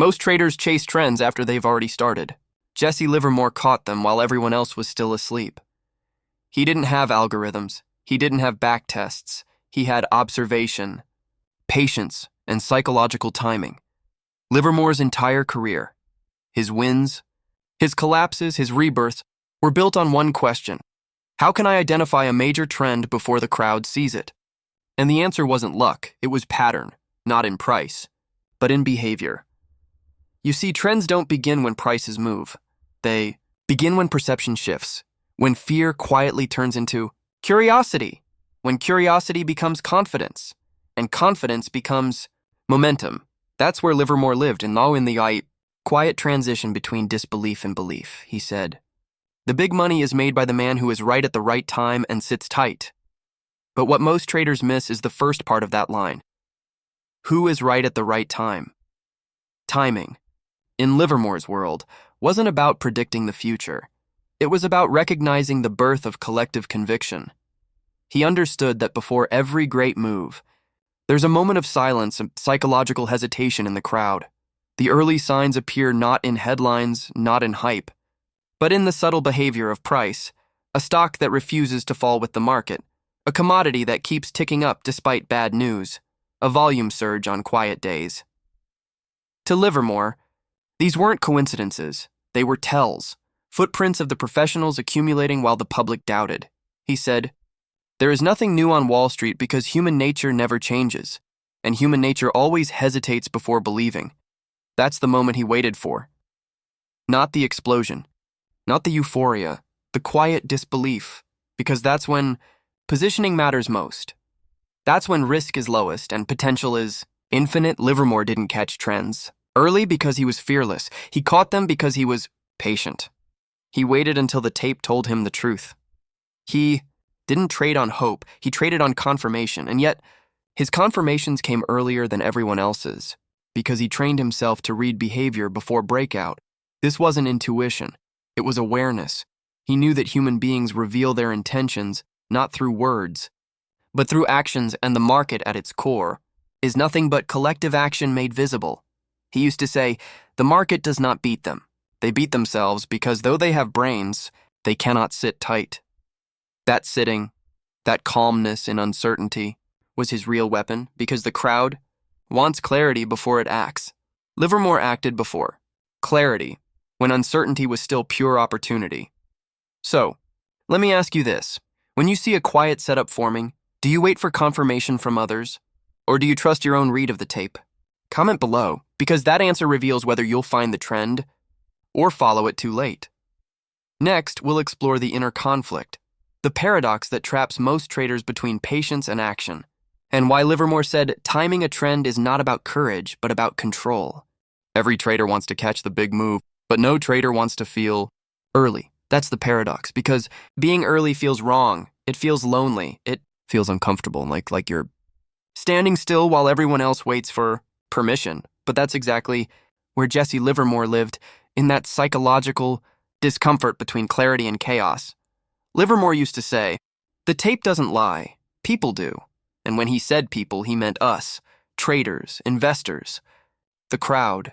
Most traders chase trends after they've already started. Jesse Livermore caught them while everyone else was still asleep. He didn't have algorithms. He didn't have backtests. He had observation, patience, and psychological timing. Livermore's entire career, his wins, his collapses, his rebirths, were built on one question. How can I identify a major trend before the crowd sees it? And the answer wasn't luck, it was pattern, not in price, but in behavior. You see, trends don't begin when prices move. They begin when perception shifts, when fear quietly turns into curiosity, when curiosity becomes confidence, and confidence becomes momentum. That's where Livermore lived, and now in the quiet transition between disbelief and belief, he said. The big money is made by the man who is right at the right time and sits tight. But what most traders miss is the first part of that line. Who is right at the right time? Timing, in Livermore's world, wasn't about predicting the future. It was about recognizing the birth of collective conviction. He understood that before every great move, there's a moment of silence and psychological hesitation in the crowd. The early signs appear not in headlines, not in hype, but in the subtle behavior of price, a stock that refuses to fall with the market, a commodity that keeps ticking up despite bad news, a volume surge on quiet days. To Livermore, these weren't coincidences, they were tells, footprints of the professionals accumulating while the public doubted. He said, "There is nothing new on Wall Street because human nature never changes, and human nature always hesitates before believing." That's the moment he waited for. Not the explosion, not the euphoria, the quiet disbelief, because that's when positioning matters most. That's when risk is lowest and potential is infinite. Livermore didn't catch trends early because he was fearless. He caught them because he was patient. He waited until the tape told him the truth. He didn't trade on hope, he traded on confirmation, and yet his confirmations came earlier than everyone else's because he trained himself to read behavior before breakout. This wasn't intuition, it was awareness. He knew that human beings reveal their intentions not through words, but through actions, and the market at its core is nothing but collective action made visible. He used to say, the market does not beat them. They beat themselves because though they have brains, they cannot sit tight. That sitting, that calmness in uncertainty, was his real weapon because the crowd wants clarity before it acts. Livermore acted before clarity, when uncertainty was still pure opportunity. So, let me ask you this. When you see a quiet setup forming, do you wait for confirmation from others? Or do you trust your own read of the tape? Comment below, because that answer reveals whether you'll find the trend or follow it too late. Next, we'll explore the inner conflict, the paradox that traps most traders between patience and action, and why Livermore said timing a trend is not about courage, but about control. Every trader wants to catch the big move, but no trader wants to feel early. That's the paradox, because being early feels wrong, it feels lonely, it feels uncomfortable, like you're standing still while everyone else waits for permission. But that's exactly where Jesse Livermore lived, in that psychological discomfort between clarity and chaos. Livermore used to say, the tape doesn't lie, people do. And when he said people, he meant us, traders, investors, the crowd.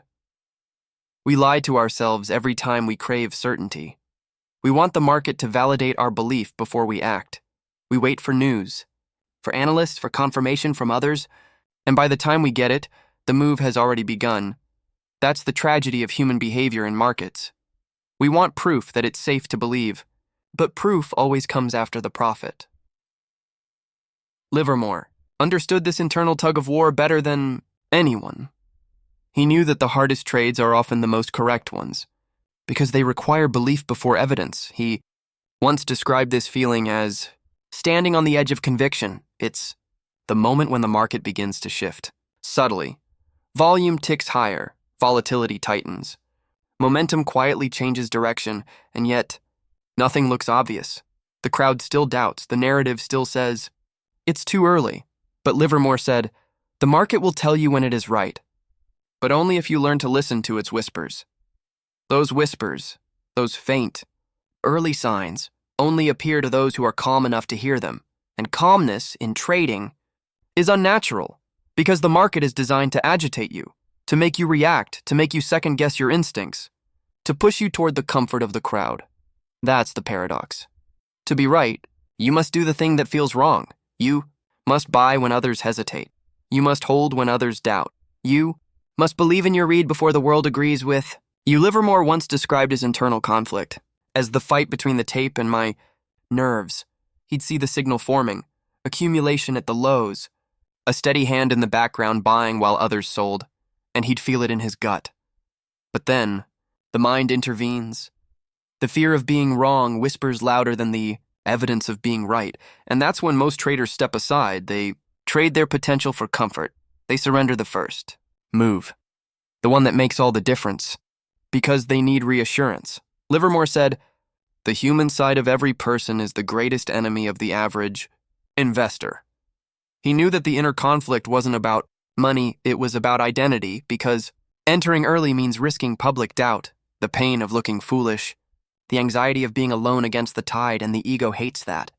We lie to ourselves every time we crave certainty. We want the market to validate our belief before we act. We wait for news, for analysts, for confirmation from others, and by the time we get it, the move has already begun. That's the tragedy of human behavior in markets. We want proof that it's safe to believe, but proof always comes after the profit. Livermore understood this internal tug-of-war better than anyone. He knew that the hardest trades are often the most correct ones, because they require belief before evidence. He once described this feeling as standing on the edge of conviction. It's the moment when the market begins to shift. Subtly, volume ticks higher, volatility tightens. Momentum quietly changes direction, and yet nothing looks obvious. The crowd still doubts, the narrative still says, it's too early. But Livermore said, the market will tell you when it is right, but only if you learn to listen to its whispers. Those whispers, those faint, early signs, only appear to those who are calm enough to hear them. And calmness in trading is unnatural, because the market is designed to agitate you. to make you react, to make you second-guess your instincts, to push you toward the comfort of the crowd. That's the paradox. To be right, you must do the thing that feels wrong. You must buy when others hesitate. You must hold when others doubt. You must believe in your read before the world agrees with you. Livermore once described his internal conflict as the fight between the tape and my nerves. He'd see the signal forming, accumulation at the lows, a steady hand in the background buying while others sold, and he'd feel it in his gut. But then, the mind intervenes. The fear of being wrong whispers louder than the evidence of being right, and that's when most traders step aside. They trade their potential for comfort. They surrender the first move, the one that makes all the difference, because they need reassurance. Livermore said, "The human side of every person is the greatest enemy of the average investor." He knew that the inner conflict wasn't about money, it was about identity, because entering early means risking public doubt, the pain of looking foolish, the anxiety of being alone against the tide, and the ego hates that.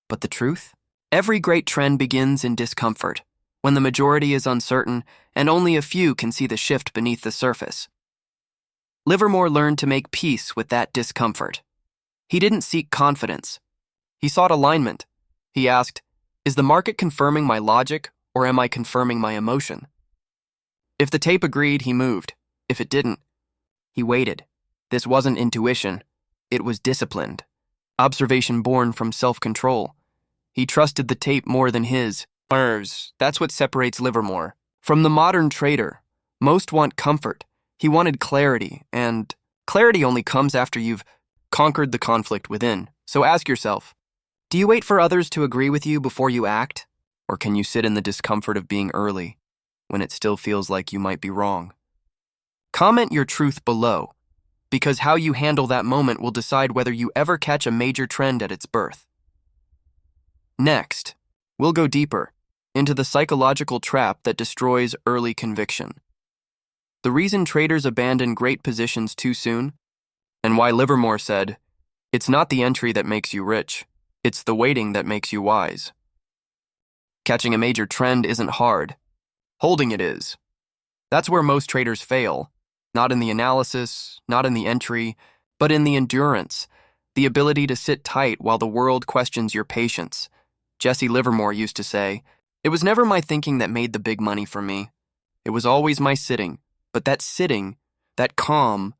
But the truth? Every great trend begins in discomfort, when the majority is uncertain and only a few can see the shift beneath the surface. Livermore learned to make peace with that discomfort. He didn't seek confidence. He sought alignment. He asked, "Is the market confirming my logic, or am I confirming my emotion?" If the tape agreed, he moved. If it didn't, he waited. This wasn't intuition. It was disciplined. Observation born from self-control. He trusted the tape more than his nerves. That's what separates Livermore from the modern trader. Most want comfort. He wanted clarity, and clarity only comes after you've conquered the conflict within. So ask yourself, do you wait for others to agree with you before you act? Or can you sit in the discomfort of being early, when it still feels like you might be wrong? Comment your truth below, because how you handle that moment will decide whether you ever catch a major trend at its birth. Next, we'll go deeper into the psychological trap that destroys early conviction. The reason traders abandon great positions too soon, and why Livermore said, "It's not the entry that makes you rich, it's the waiting that makes you wise." Catching a major trend isn't hard. Holding it is. That's where most traders fail, not in the analysis, not in the entry, but in the endurance, the ability to sit tight while the world questions your patience. Jesse Livermore used to say, "It was never my thinking that made the big money for me. It was always my sitting. But that sitting, that calm,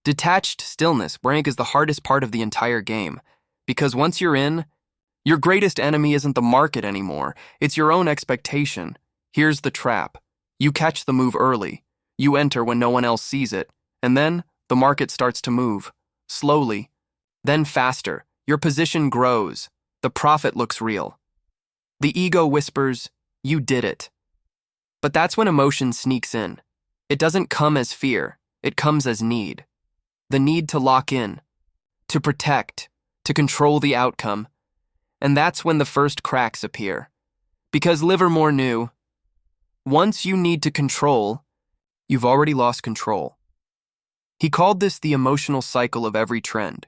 detached stillness, rank is the hardest part of the entire game. Because once you're in, your greatest enemy isn't the market anymore. It's your own expectation. Here's the trap. You catch the move early. You enter when no one else sees it. And then the market starts to move. Slowly. Then faster. Your position grows. The profit looks real. The ego whispers, "You did it." But that's when emotion sneaks in. It doesn't come as fear. It comes as need. The need to lock in, to protect, to control the outcome. And that's when the first cracks appear. Because Livermore knew, once you need to control, you've already lost control. He called this the emotional cycle of every trend.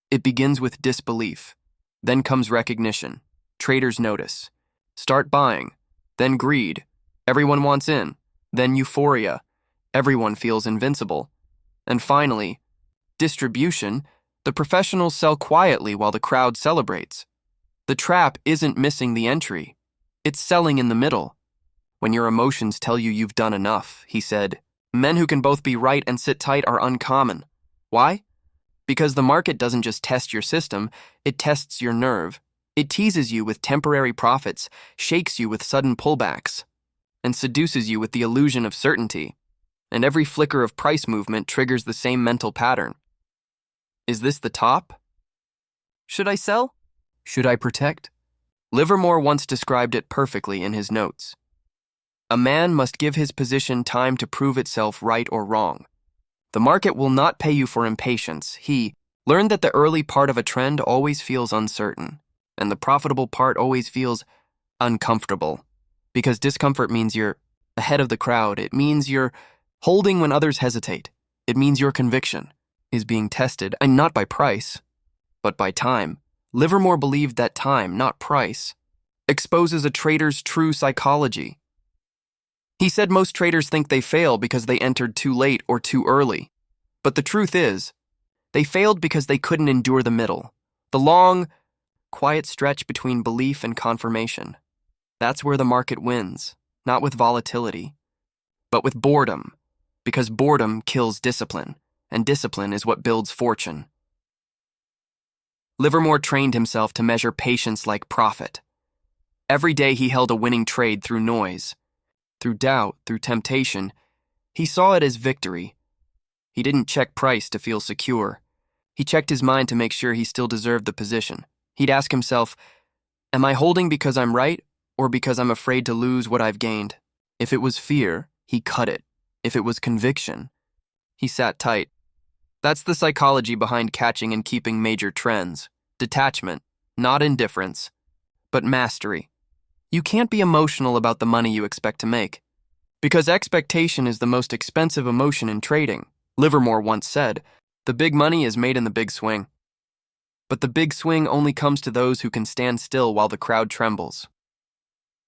It begins with disbelief. Then comes recognition. Traders notice. Start buying. Then greed. Everyone wants in. Then euphoria. Everyone feels invincible. And finally, distribution. The professionals sell quietly while the crowd celebrates. The trap isn't missing the entry. It's selling in the middle. When your emotions tell you you've done enough, he said, men who can both be right and sit tight are uncommon. Why? Because the market doesn't just test your system, it tests your nerve. It teases you with temporary profits, shakes you with sudden pullbacks, and seduces you with the illusion of certainty. And every flicker of price movement triggers the same mental pattern. Is this the top? Should I sell? Should I protect? Livermore once described it perfectly in his notes. A man must give his position time to prove itself right or wrong. The market will not pay you for impatience. He learned that the early part of a trend always feels uncertain, and the profitable part always feels uncomfortable. Because discomfort means you're ahead of the crowd. It means you're holding when others hesitate. It means your conviction is being tested, and not by price, but by time. Livermore believed that time, not price, exposes a trader's true psychology. He said most traders think they fail because they entered too late or too early. But the truth is, they failed because they couldn't endure the middle, the long, quiet stretch between belief and confirmation. That's where the market wins, not with volatility, but with boredom, because boredom kills discipline, and discipline is what builds fortune. Livermore trained himself to measure patience like profit. Every day he held a winning trade through noise, through doubt, through temptation. He saw it as victory. He didn't check price to feel secure. He checked his mind to make sure he still deserved the position. He'd ask himself, am I holding because I'm right or because I'm afraid to lose what I've gained? If it was fear, he cut it. If it was conviction, he sat tight. That's the psychology behind catching and keeping major trends. Detachment, not indifference, but mastery. You can't be emotional about the money you expect to make, because expectation is the most expensive emotion in trading. Livermore once said, the big money is made in the big swing. But the big swing only comes to those who can stand still while the crowd trembles.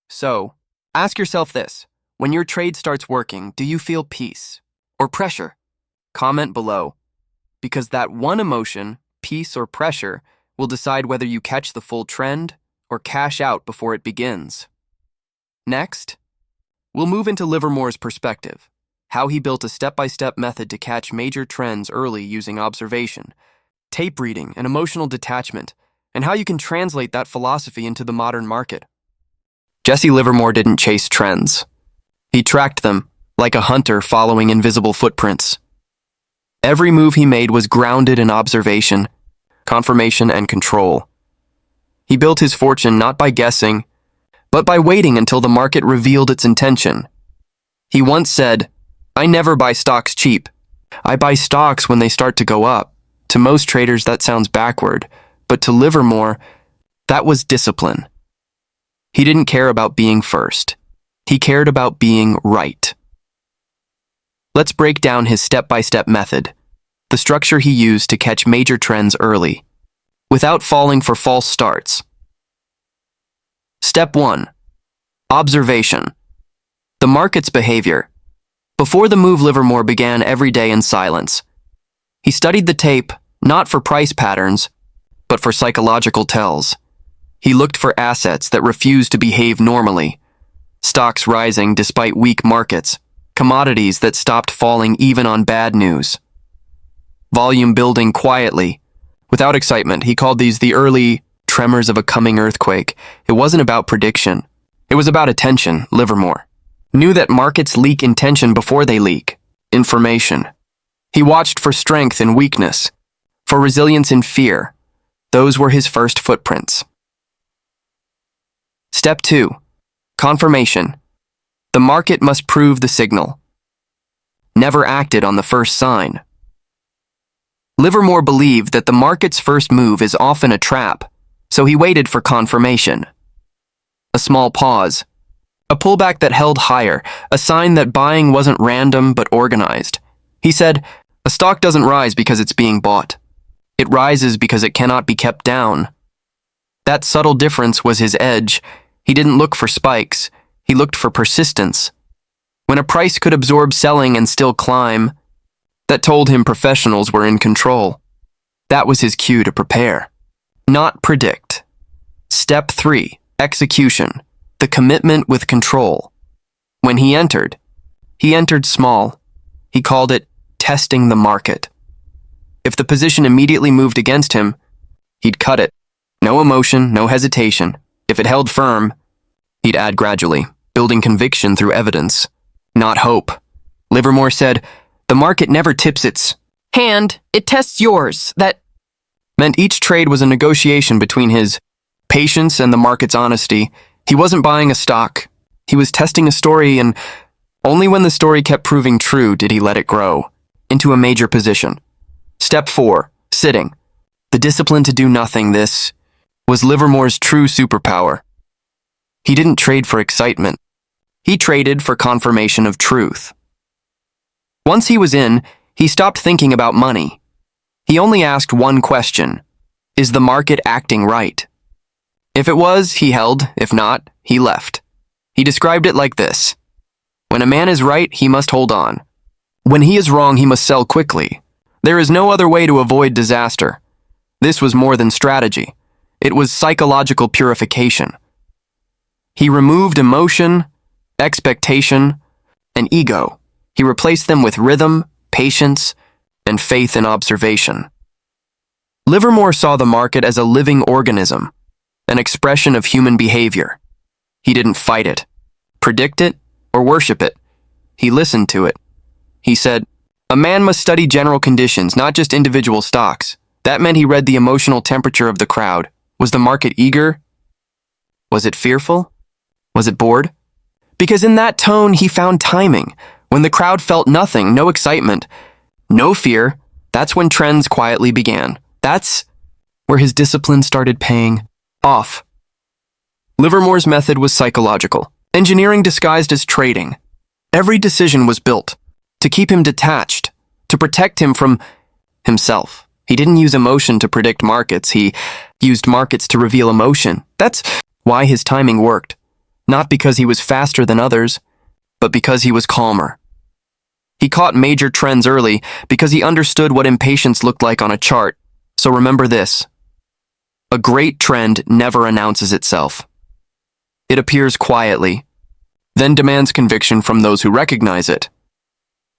So, ask yourself this. When your trade starts working, do you feel peace or pressure? Comment below, because that one emotion, peace or pressure, will decide whether you catch the full trend or cash out before it begins. Next, we'll move into Livermore's perspective, how he built a step-by-step method to catch major trends early using observation, tape reading, and emotional detachment, and how you can translate that philosophy into the modern market. Jesse Livermore didn't chase trends. He tracked them, like a hunter following invisible footprints. Every move he made was grounded in observation, confirmation, and control. He built his fortune not by guessing, but by waiting until the market revealed its intention. He once said, I never buy stocks cheap. I buy stocks when they start to go up. To most traders, that sounds backward, but to Livermore, that was discipline. He didn't care about being first. He cared about being right. Let's break down his step-by-step method, the structure he used to catch major trends early, without falling for false starts. Step 1. Observation. The market's behavior. Before the move, Livermore began every day in silence. He studied the tape, not for price patterns, but for psychological tells. He looked for assets that refused to behave normally, stocks rising despite weak markets, commodities that stopped falling even on bad news. Volume building quietly, without excitement. He called these the early tremors of a coming earthquake. It wasn't about prediction. It was about attention. Livermore knew that markets leak intention before they leak information. He watched for strength in weakness, for resilience in fear. Those were his first footprints. Step 2. Confirmation. The market must prove the signal. Never acted on the first sign. Livermore believed that the market's first move is often a trap, so he waited for confirmation. A small pause. A pullback that held higher, a sign that buying wasn't random but organized. He said, a stock doesn't rise because it's being bought. It rises because it cannot be kept down. That subtle difference was his edge. He didn't look for spikes. He looked for persistence. When a price could absorb selling and still climb, that told him professionals were in control. That was his cue to prepare, not predict. Step 3. Execution. The commitment with control. When he entered small. He called it testing the market. If the position immediately moved against him, he'd cut it. No emotion, no hesitation. If it held firm, he'd add gradually, building conviction through evidence, not hope. Livermore said, the market never tips its hand, it tests yours. That meant each trade was a negotiation between his patience and the market's honesty. He wasn't buying a stock. He was testing a story, and only when the story kept proving true did he let it grow into a major position. Step 4. Sitting. The discipline to do nothing. This was Livermore's true superpower. He didn't trade for excitement. He traded for confirmation of truth. Once he was in, he stopped thinking about money. He only asked one question. Is the market acting right? If it was, he held. If not, he left. He described it like this. When a man is right, he must hold on. When he is wrong, he must sell quickly. There is no other way to avoid disaster. This was more than strategy. It was psychological purification. He removed emotion, expectation, and ego. He replaced them with rhythm, patience, and faith in observation. Livermore saw the market as a living organism, an expression of human behavior. He didn't fight it, predict it, or worship it. He listened to it. He said, "A man must study general conditions, not just individual stocks." That meant he read the emotional temperature of the crowd. Was the market eager? Was it fearful? Was it bored? Because in that tone, he found timing. When the crowd felt nothing, no excitement, no fear, that's when trends quietly began. That's where his discipline started paying off. Livermore's method was psychological, engineering disguised as trading. Every decision was built to keep him detached, to protect him from himself. He didn't use emotion to predict markets. He used markets to reveal emotion. That's why his timing worked. Not because he was faster than others, but because he was calmer. He caught major trends early because he understood what impatience looked like on a chart. So remember this: a great trend never announces itself. It appears quietly, then demands conviction from those who recognize it.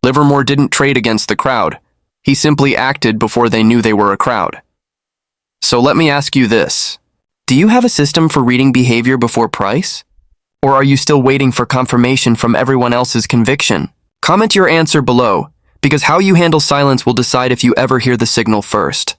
Livermore didn't trade against the crowd. He simply acted before they knew they were a crowd. So let me ask you this. Do you have a system for reading behavior before price? Or are you still waiting for confirmation from everyone else's conviction? Comment your answer below, because how you handle silence will decide if you ever hear the signal first.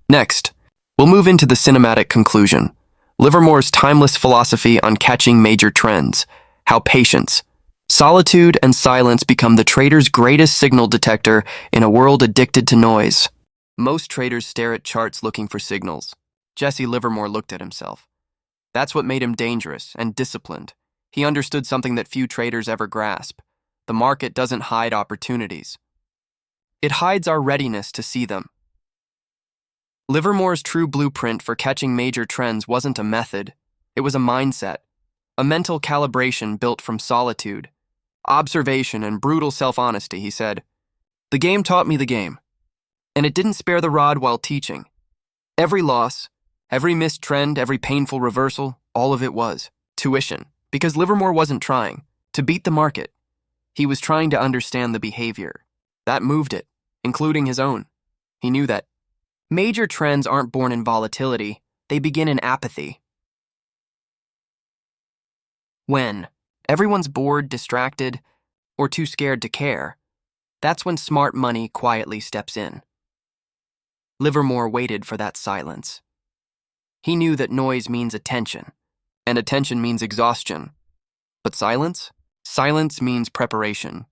Next, we'll move into the cinematic conclusion. Livermore's timeless philosophy on catching major trends. How patience, solitude, and silence become the trader's greatest signal detector in a world addicted to noise. Most traders stare at charts looking for signals. Jesse Livermore looked at himself. That's what made him dangerous and disciplined. He understood something that few traders ever grasp. The market doesn't hide opportunities. It hides our readiness to see them. Livermore's true blueprint for catching major trends wasn't a method. It was a mindset, a mental calibration built from solitude, observation, and brutal self-honesty. He said, "The game taught me the game, and it didn't spare the rod while teaching. Every loss, every missed trend, every painful reversal, all of it was tuition." Because Livermore wasn't trying to beat the market. He was trying to understand the behavior. That moved it, including his own. He knew that major trends aren't born in volatility, they begin in apathy. When everyone's bored, distracted, or too scared to care, that's when smart money quietly steps in. Livermore waited for that silence. He knew that noise means attention, and attention means exhaustion. But silence? Silence means preparation.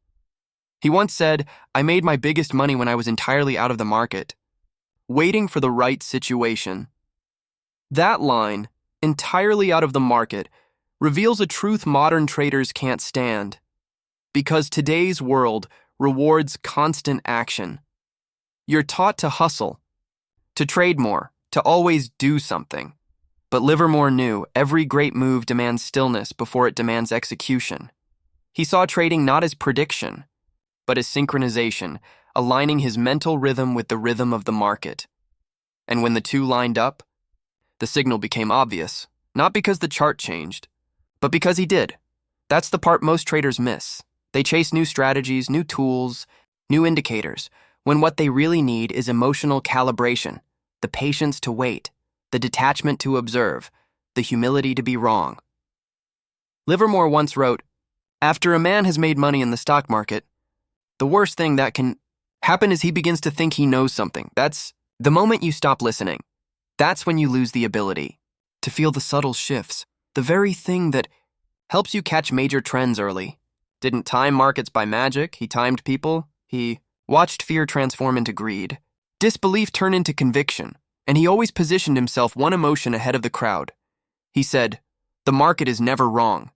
He once said, "I made my biggest money when I was entirely out of the market, waiting for the right situation." That line, entirely out of the market, reveals a truth modern traders can't stand. Because today's world rewards constant action. You're taught to hustle, to trade more, to always do something. But Livermore knew every great move demands stillness before it demands execution. He saw trading not as prediction, but as synchronization, aligning his mental rhythm with the rhythm of the market. And when the two lined up, the signal became obvious, not because the chart changed, but because he did. That's the part most traders miss. They chase new strategies, new tools, new indicators, when what they really need is emotional calibration, the patience to wait, the detachment to observe, the humility to be wrong. Livermore once wrote, "After a man has made money in the stock market, the worst thing that can happen is he begins to think he knows something. That's the moment you stop listening. That's when you lose the ability to feel the subtle shifts, the very thing that helps you catch major trends early. Didn't time markets by magic. He timed people. He watched fear transform into greed, disbelief turn into conviction. And he always positioned himself one emotion ahead of the crowd. He said, "The market is never wrong.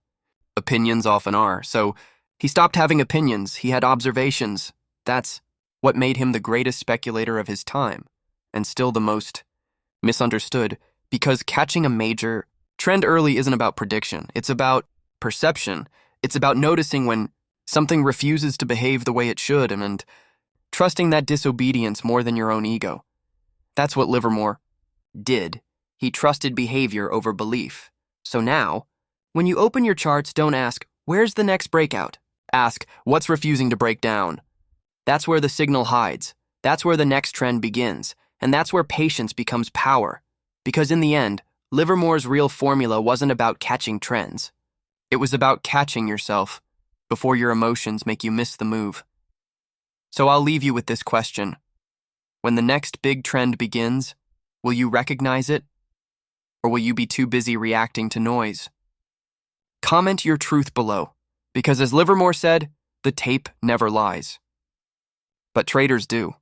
Opinions often are." So he stopped having opinions. He had observations. That's what made him the greatest speculator of his time, and still the most misunderstood, because catching a major trend early isn't about prediction. It's about perception. It's about noticing when Something refuses to behave the way it should, and trusting that disobedience more than your own ego. That's what Livermore did. He trusted behavior over belief. So now, when you open your charts, don't ask, where's the next breakout? Ask, what's refusing to break down? That's where the signal hides. That's where the next trend begins. And that's where patience becomes power. Because in the end, Livermore's real formula wasn't about catching trends. It was about catching yourself before your emotions make you miss the move. So I'll leave you with this question. When the next big trend begins, will you recognize it? Or will you be too busy reacting to noise? Comment your truth below, because as Livermore said, the tape never lies. But traders do.